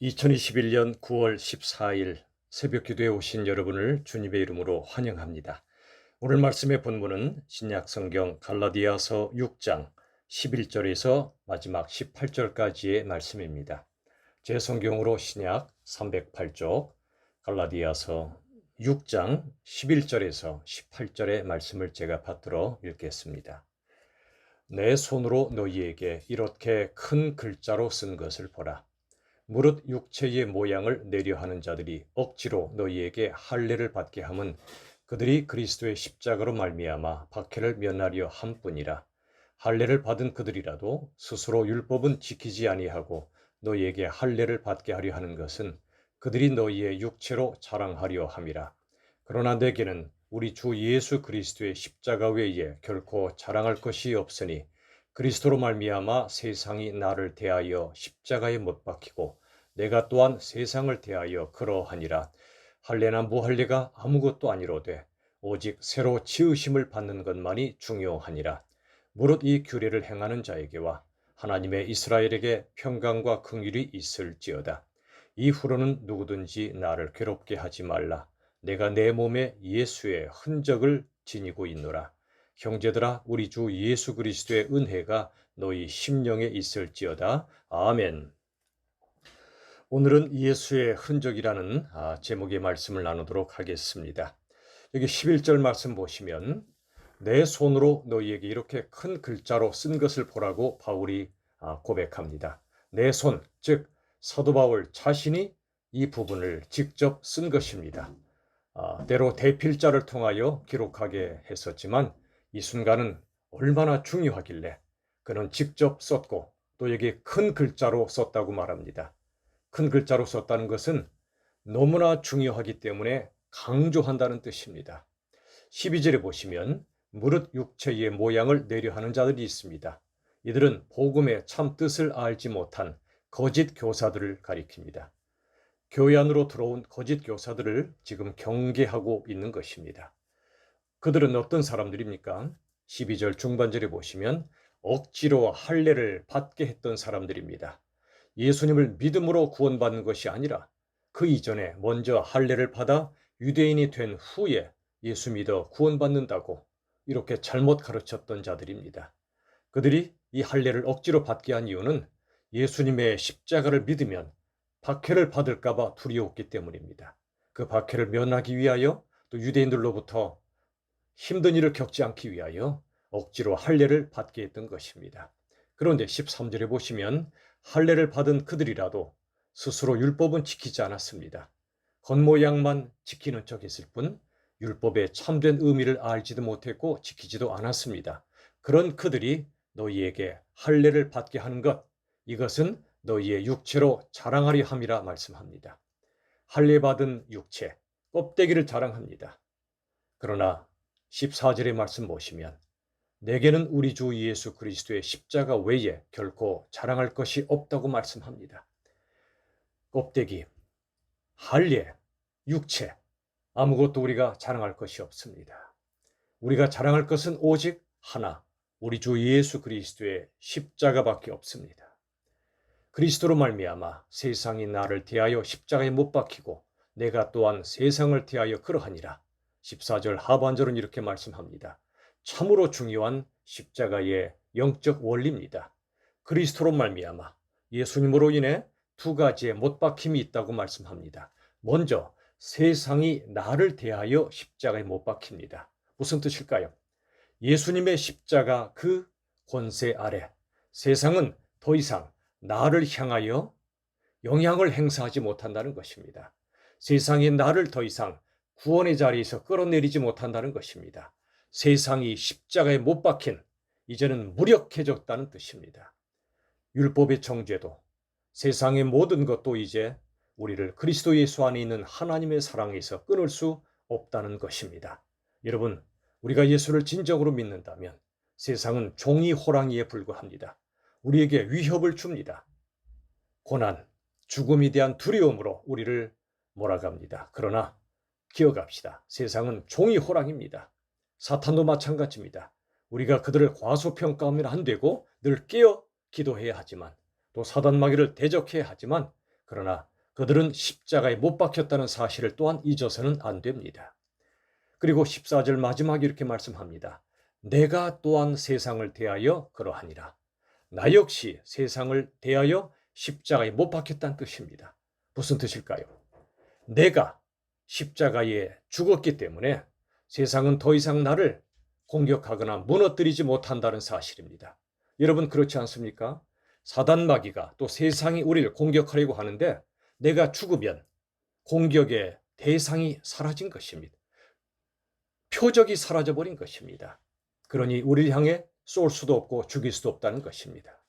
2021년 9월 14일 새벽 기도에 오신 여러분을 주님의 이름으로 환영합니다. 오늘 말씀의 본문은 신약 성경 갈라디아서 6장 11절에서 마지막 18절까지의 말씀입니다. 제 성경으로 신약 308쪽 갈라디아서 6장 11절에서 18절의 말씀을 제가 받들어 읽겠습니다. 내 손으로 너희에게 이렇게 큰 글자로 쓴 것을 보라. 무릇 육체의 모양을 내려하는 자들이 억지로 너희에게 할례를 받게 함은 그들이 그리스도의 십자가로 말미암아 박해를 면하려 함뿐이라. 할례를 받은 그들이라도 스스로 율법은 지키지 아니하고 너희에게 할례를 받게 하려 하는 것은 그들이 너희의 육체로 자랑하려 함이라. 그러나 내게는 우리 주 예수 그리스도의 십자가 외에 결코 자랑할 것이 없으니 그리스도로 말미암아 세상이 나를 대하여 십자가에 못 박히고 내가 또한 세상을 대하여 그러하니라. 할례나 무할례가 아무것도 아니로되 오직 새로 지으심을 받는 것만이 중요하니라. 무릇 이 규례를 행하는 자에게와 하나님의 이스라엘에게 평강과 긍휼이 있을지어다. 이후로는 누구든지 나를 괴롭게 하지 말라. 내가 내 몸에 예수의 흔적을 지니고 있노라. 형제들아, 우리 주 예수 그리스도의 은혜가 너희 심령에 있을지어다. 아멘. 오늘은 예수의 흔적이라는 제목의 말씀을 나누도록 하겠습니다. 여기 11절 말씀 보시면 내 손으로 너희에게 이렇게 큰 글자로 쓴 것을 보라고 바울이 고백합니다. 내 손, 즉 사도 바울 자신이 이 부분을 직접 쓴 것입니다. 때로 대필자를 통하여 기록하게 했었지만 이 순간은 얼마나 중요하길래 그는 직접 썼고 또 여기 큰 글자로 썼다고 말합니다. 큰 글자로 썼다는 것은 너무나 중요하기 때문에 강조한다는 뜻입니다. 12절에 보시면 무릇 육체의 모양을 내려하는 자들이 있습니다. 이들은 복음의 참 뜻을 알지 못한 거짓 교사들을 가리킵니다. 교회 안으로 들어온 거짓 교사들을 지금 경계하고 있는 것입니다. 그들은 어떤 사람들입니까? 12절 중반절에 보시면 억지로 할례를 받게 했던 사람들입니다. 예수님을 믿음으로 구원받는 것이 아니라 그 이전에 먼저 할례를 받아 유대인이 된 후에 예수 믿어 구원받는다고 이렇게 잘못 가르쳤던 자들입니다. 그들이 이 할례를 억지로 받게 한 이유는 예수님의 십자가를 믿으면 박해를 받을까 봐 두려웠기 때문입니다. 그 박해를 면하기 위하여 또 유대인들로부터 힘든 일을 겪지 않기 위하여 억지로 할례를 받게 했던 것입니다. 그런데 13절에 보시면 할례를 받은 그들이라도 스스로 율법은 지키지 않았습니다. 겉모양만 지키는 척했을 뿐 율법의 참된 의미를 알지도 못했고 지키지도 않았습니다. 그런 그들이 너희에게 할례를 받게 하는 것, 이것은 너희의 육체로 자랑하려 함이라 말씀합니다. 할례 받은 육체, 껍데기를 자랑합니다. 그러나 14절의 말씀 보시면 내게는 우리 주 예수 그리스도의 십자가 외에 결코 자랑할 것이 없다고 말씀합니다. 껍데기, 할례, 육체, 아무것도 우리가 자랑할 것이 없습니다. 우리가 자랑할 것은 오직 하나, 우리 주 예수 그리스도의 십자가밖에 없습니다. 그리스도로 말미암아 세상이 나를 대하여 십자가에 못 박히고 내가 또한 세상을 대하여 그러하니라. 14절 하반절은 이렇게 말씀합니다. 참으로 중요한 십자가의 영적 원리입니다. 그리스도로 말미암아 예수님으로 인해 두 가지의 못 박힘이 있다고 말씀합니다. 먼저 세상이 나를 대하여 십자가에 못 박힙니다. 무슨 뜻일까요? 예수님의 십자가 그 권세 아래 세상은 더 이상 나를 향하여 영향을 행사하지 못한다는 것입니다. 세상이 나를 더 이상 구원의 자리에서 끌어내리지 못한다는 것입니다. 세상이 십자가에 못 박힌 이제는 무력해졌다는 뜻입니다. 율법의 정죄도 세상의 모든 것도 이제 우리를 그리스도 예수 안에 있는 하나님의 사랑에서 끊을 수 없다는 것입니다. 여러분, 우리가 예수를 진정으로 믿는다면 세상은 종이 호랑이에 불과합니다. 우리에게 위협을 줍니다. 고난, 죽음에 대한 두려움으로 우리를 몰아갑니다. 그러나 기억합시다. 세상은 종이 호랑이입니다. 사탄도 마찬가지입니다. 우리가 그들을 과소평가하면 안 되고 늘 깨어 기도해야 하지만 또 사단 마귀를 대적해야 하지만 그러나 그들은 십자가에 못 박혔다는 사실을 또한 잊어서는 안 됩니다. 그리고 14절 마지막에 이렇게 말씀합니다. 내가 또한 세상을 대하여 그러하니라. 나 역시 세상을 대하여 십자가에 못 박혔다는 뜻입니다. 무슨 뜻일까요? 내가 십자가에 죽었기 때문에 세상은 더 이상 나를 공격하거나 무너뜨리지 못한다는 사실입니다. 여러분 그렇지 않습니까? 사단마귀가 또 세상이 우리를 공격하려고 하는데 내가 죽으면 공격의 대상이 사라진 것입니다. 표적이 사라져버린 것입니다. 그러니 우리를 향해 쏠 수도 없고 죽일 수도 없다는 것입니다.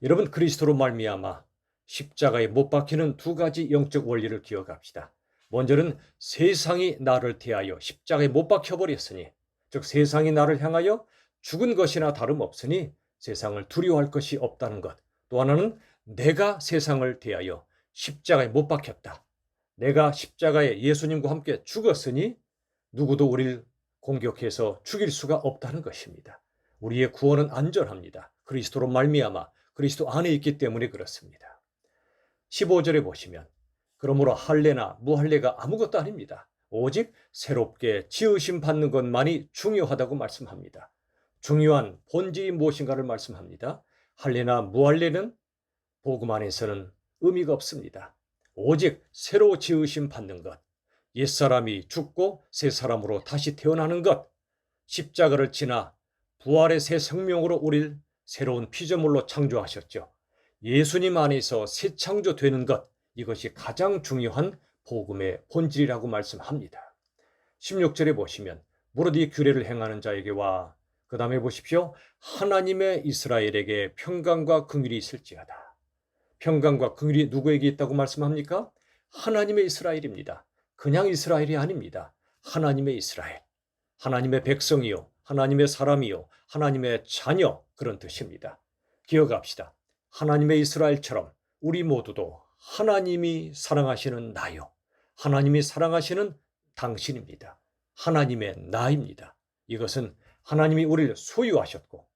여러분 그리스도로 말미암아 십자가에 못 박히는 두 가지 영적 원리를 기억합시다. 먼저는 세상이 나를 대하여 십자가에 못 박혀버렸으니 즉 세상이 나를 향하여 죽은 것이나 다름없으니 세상을 두려워할 것이 없다는 것. 또 하나는 내가 세상을 대하여 십자가에 못 박혔다. 내가 십자가에 예수님과 함께 죽었으니 누구도 우리를 공격해서 죽일 수가 없다는 것입니다. 우리의 구원은 안전합니다. 그리스도로 말미암아 그리스도 안에 있기 때문에 그렇습니다. 15절에 보시면 그러므로 할례나 무할례가 아무것도 아닙니다. 오직 새롭게 지으심 받는 것만이 중요하다고 말씀합니다. 중요한 본질이 무엇인가를 말씀합니다. 할례나 무할례는 복음 안에서는 의미가 없습니다. 오직 새로 지으심 받는 것, 옛사람이 죽고 새 사람으로 다시 태어나는 것, 십자가를 지나 부활의 새 생명으로 우리를 새로운 피조물로 창조하셨죠. 예수님 안에서 새 창조되는 것, 이것이 가장 중요한 복음의 본질이라고 말씀합니다. 16절에 보시면 무릇 이 규례를 행하는 자에게 와, 그 다음에 보십시오. 하나님의 이스라엘에게 평강과 긍휼이 있을지어다. 평강과 긍휼이 누구에게 있다고 말씀합니까? 하나님의 이스라엘입니다. 그냥 이스라엘이 아닙니다. 하나님의 이스라엘, 하나님의 백성이요, 하나님의 사람이요, 하나님의 자녀, 그런 뜻입니다. 기억합시다. 하나님의 이스라엘처럼 우리 모두도 하나님이 사랑하시는 나요, 하나님이 사랑하시는 당신입니다. 하나님의 나입니다. 이것은 하나님이 우리를 소유하셨고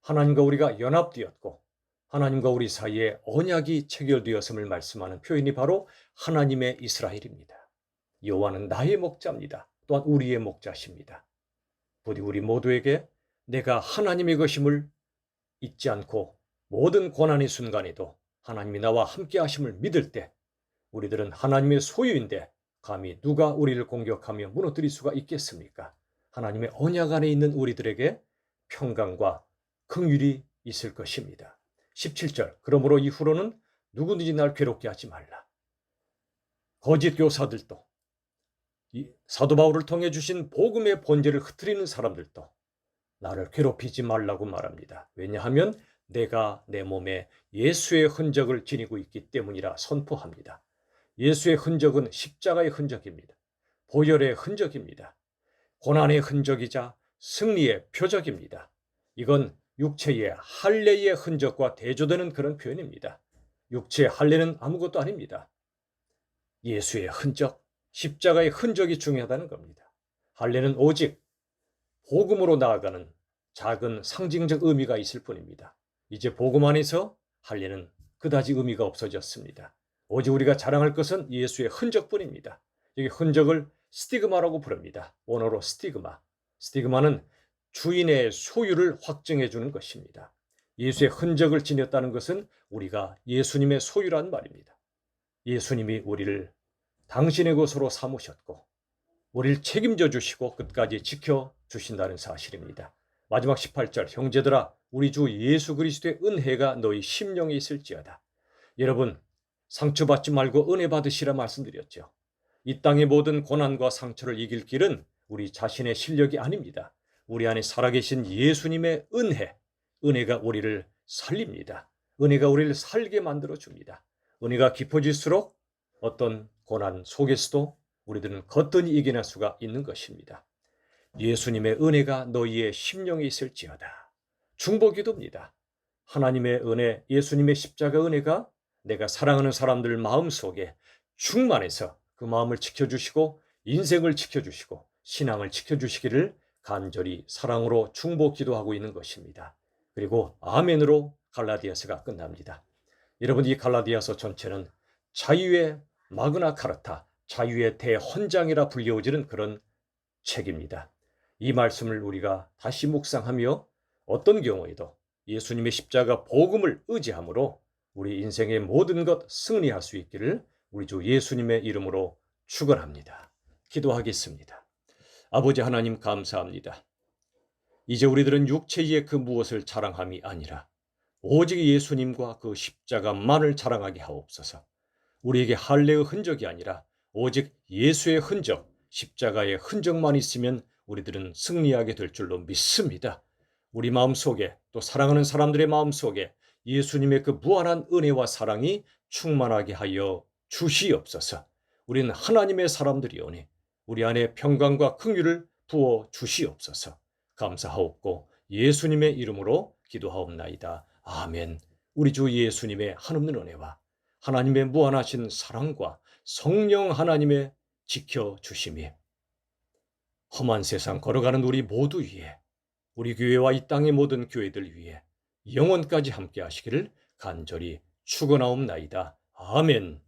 하나님과 우리가 연합되었고 하나님과 우리 사이에 언약이 체결되었음을 말씀하는 표현이 바로 하나님의 이스라엘입니다. 여호와는 나의 목자입니다. 또한 우리의 목자십니다. 부디 우리 모두에게 내가 하나님의 것임을 잊지 않고 모든 고난의 순간에도 하나님이 나와 함께 하심을 믿을 때 우리들은 하나님의 소유인데 감히 누가 우리를 공격하며 무너뜨릴 수가 있겠습니까? 하나님의 언약 안에 있는 우리들에게 평강과 긍휼이 있을 것입니다. 17절 그러므로 이후로는 누구든지 날 괴롭게 하지 말라. 거짓 교사들도 사도 바울을 통해 주신 복음의 본질을 흐트리는 사람들도 나를 괴롭히지 말라고 말합니다. 왜냐하면 내가 내 몸에 예수의 흔적을 지니고 있기 때문이라 선포합니다. 예수의 흔적은 십자가의 흔적입니다. 보혈의 흔적입니다. 고난의 흔적이자 승리의 표적입니다. 이건 육체의 할례의 흔적과 대조되는 그런 표현입니다. 육체의 할례는 아무것도 아닙니다. 예수의 흔적, 십자가의 흔적이 중요하다는 겁니다. 할례는 오직 복음으로 나아가는 작은 상징적 의미가 있을 뿐입니다. 이제 복음 안에서 할례는 그다지 의미가 없어졌습니다. 오직 우리가 자랑할 것은 예수의 흔적뿐입니다. 여기 흔적을 스티그마라고 부릅니다. 원어로 스티그마. 스티그마는 주인의 소유를 확증해 주는 것입니다. 예수의 흔적을 지녔다는 것은 우리가 예수님의 소유란 말입니다. 예수님이 우리를 당신의 것으로 삼으셨고 우리를 책임져 주시고 끝까지 지켜주신다는 사실입니다. 마지막 18절 형제들아 우리 주 예수 그리스도의 은혜가 너희 심령에 있을지어다. 여러분 상처받지 말고 은혜 받으시라 말씀드렸죠. 이 땅의 모든 고난과 상처를 이길 길은 우리 자신의 실력이 아닙니다. 우리 안에 살아계신 예수님의 은혜가 우리를 살립니다. 은혜가 우리를 살게 만들어줍니다. 은혜가 깊어질수록 어떤 고난 속에서도 우리들은 거뜬히 이겨낼 수가 있는 것입니다. 예수님의 은혜가 너희의 심령에 있을지어다. 중보기도입니다. 하나님의 은혜, 예수님의 십자가 은혜가 내가 사랑하는 사람들 마음속에 충만해서 그 마음을 지켜주시고 인생을 지켜주시고 신앙을 지켜주시기를 간절히 사랑으로 중보기도하고 있는 것입니다. 그리고 아멘으로 갈라디아서가 끝납니다. 여러분 이 갈라디아서 전체는 자유의 마그나 카르타, 자유의 대헌장이라 불리워지는 그런 책입니다. 이 말씀을 우리가 다시 묵상하며 어떤 경우에도 예수님의 십자가 복음을 의지함으로 우리 인생의 모든 것 승리할 수 있기를 우리 주 예수님의 이름으로 축원합니다. 기도하겠습니다. 아버지 하나님 감사합니다. 이제 우리들은 육체의 그 무엇을 자랑함이 아니라 오직 예수님과 그 십자가만을 자랑하게 하옵소서. 우리에게 할례의 흔적이 아니라 오직 예수의 흔적, 십자가의 흔적만 있으면 우리들은 승리하게 될 줄로 믿습니다. 우리 마음속에 또 사랑하는 사람들의 마음속에 예수님의 그 무한한 은혜와 사랑이 충만하게 하여 주시옵소서. 우리는 하나님의 사람들이오니 우리 안에 평강과 긍휼을 부어 주시옵소서. 감사하옵고 예수님의 이름으로 기도하옵나이다. 아멘. 우리 주 예수님의 한없는 은혜와 하나님의 무한하신 사랑과 성령 하나님의 지켜주심이 험한 세상 걸어가는 우리 모두 위에, 우리 교회와 이 땅의 모든 교회들 위에 영원까지 함께 하시기를 간절히 축원하옵나이다. 아멘.